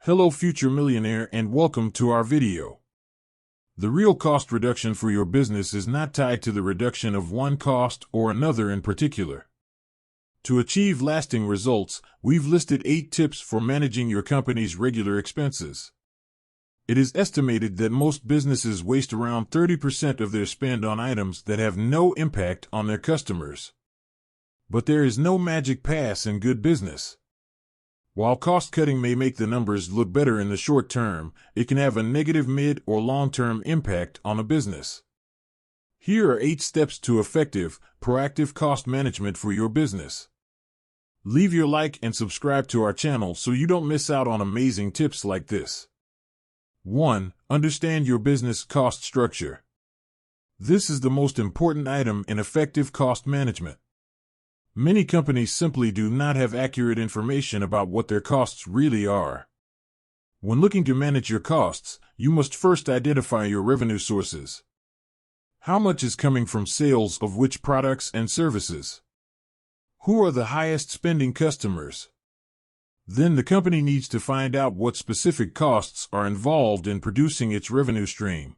Hello future millionaire and welcome to our video. The real cost reduction for your business is not tied to the reduction of one cost or another in particular. To achieve lasting results, we've listed 8 tips for managing your company's regular expenses. It is estimated that most businesses waste around 30% of their spend on items that have no impact on their customers. But there is no magic pass in good business. While cost-cutting may make the numbers look better in the short term, it can have a negative mid- or long-term impact on a business. Here are 8 steps to effective, proactive cost management for your business. Leave your like and subscribe to our channel so you don't miss out on amazing tips like this. 1. Understand your business cost structure. This is the most important item in effective cost management. Many companies simply do not have accurate information about what their costs really are. When looking to manage your costs, you must first identify your revenue sources. How much is coming from sales of which products and services? Who are the highest spending customers? Then the company needs to find out what specific costs are involved in producing its revenue stream.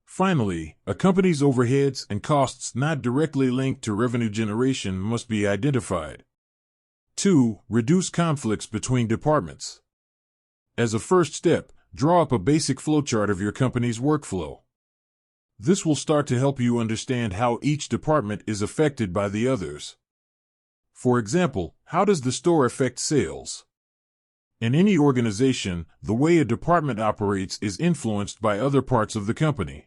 Finally, a company's overheads and costs not directly linked to revenue generation must be identified. 2. Reduce conflicts between departments. As a first step, draw up a basic flowchart of your company's workflow. This will start to help you understand how each department is affected by the others. For example, how does the store affect sales? In any organization, the way a department operates is influenced by other parts of the company.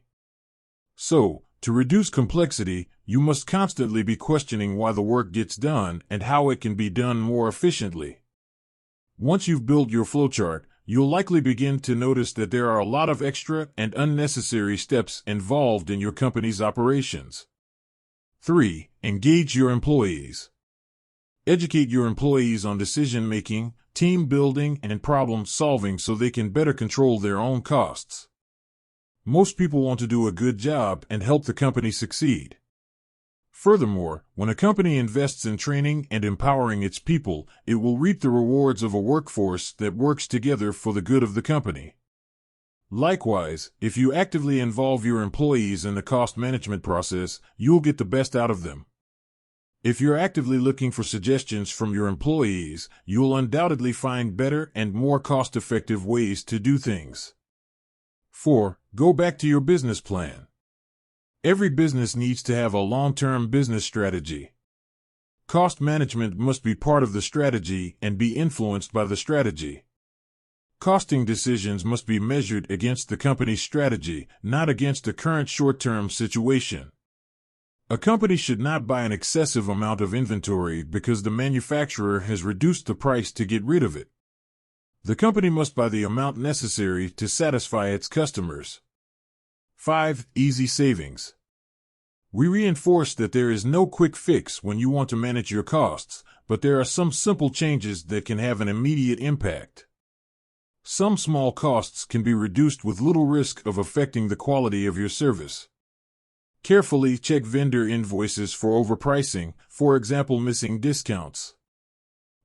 So, to reduce complexity, you must constantly be questioning why the work gets done and how it can be done more efficiently. Once you've built your flowchart, you'll likely begin to notice that there are a lot of extra and unnecessary steps involved in your company's operations. 3. Engage your employees. Educate your employees on decision-making, team building, and problem-solving so they can better control their own costs. Most people want to do a good job and help the company succeed. Furthermore, when a company invests in training and empowering its people, it will reap the rewards of a workforce that works together for the good of the company. Likewise, if you actively involve your employees in the cost management process, you'll get the best out of them. If you're actively looking for suggestions from your employees, you'll undoubtedly find better and more cost-effective ways to do things. 4. Go back to your business plan. Every business needs to have a long-term business strategy. Cost management must be part of the strategy and be influenced by the strategy. Costing decisions must be measured against the company's strategy, not against the current short-term situation. A company should not buy an excessive amount of inventory because the manufacturer has reduced the price to get rid of it. The company must buy the amount necessary to satisfy its customers. 5. Easy savings. We reinforce that there is no quick fix when you want to manage your costs, but there are some simple changes that can have an immediate impact. Some small costs can be reduced with little risk of affecting the quality of your service. Carefully check vendor invoices for overpricing, for example missing discounts.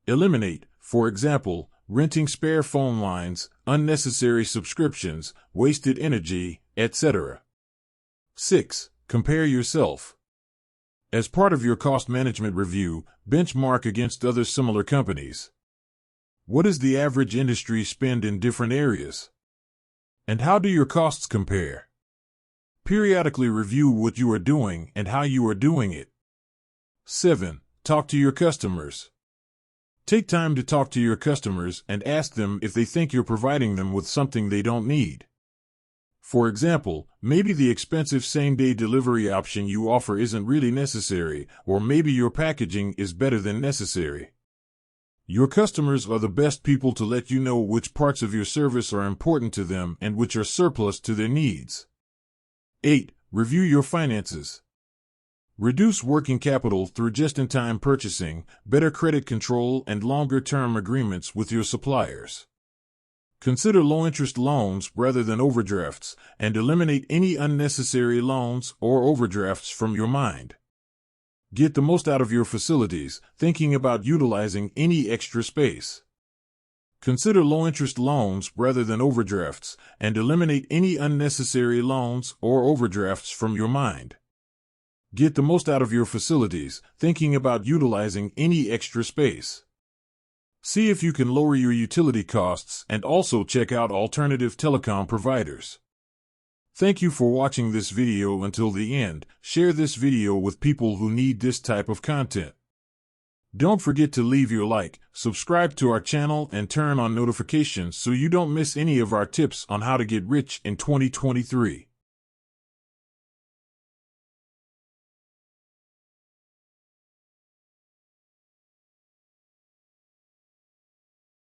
Eliminate, for example, renting spare phone lines, unnecessary subscriptions, wasted energy, etc. 6. Compare yourself. As part of your cost management review, benchmark against other similar companies. What is the average industry spend in different areas? And how do your costs compare? Periodically review what you are doing and how you are doing it. 7. Talk to your customers. Take time to talk to your customers and ask them if they think you're providing them with something they don't need. For example, maybe the expensive same-day delivery option you offer isn't really necessary, or maybe your packaging is better than necessary. Your customers are the best people to let you know which parts of your service are important to them and which are surplus to their needs. 8. Review your finances. Reduce working capital through just-in-time purchasing, better credit control, and longer-term agreements with your suppliers. Consider low-interest loans rather than overdrafts, and eliminate any unnecessary loans or overdrafts from your mind. Get the most out of your facilities, thinking about utilizing any extra space. Consider low-interest loans rather than overdrafts, and eliminate any unnecessary loans or overdrafts from your mind. Get the most out of your facilities, thinking about utilizing any extra space. See if you can lower your utility costs and also check out alternative telecom providers. Thank you for watching this video until the end. Share this video with people who need this type of content. Don't forget to leave your like, subscribe to our channel, and turn on notifications so you don't miss any of our tips on how to get rich in 2023.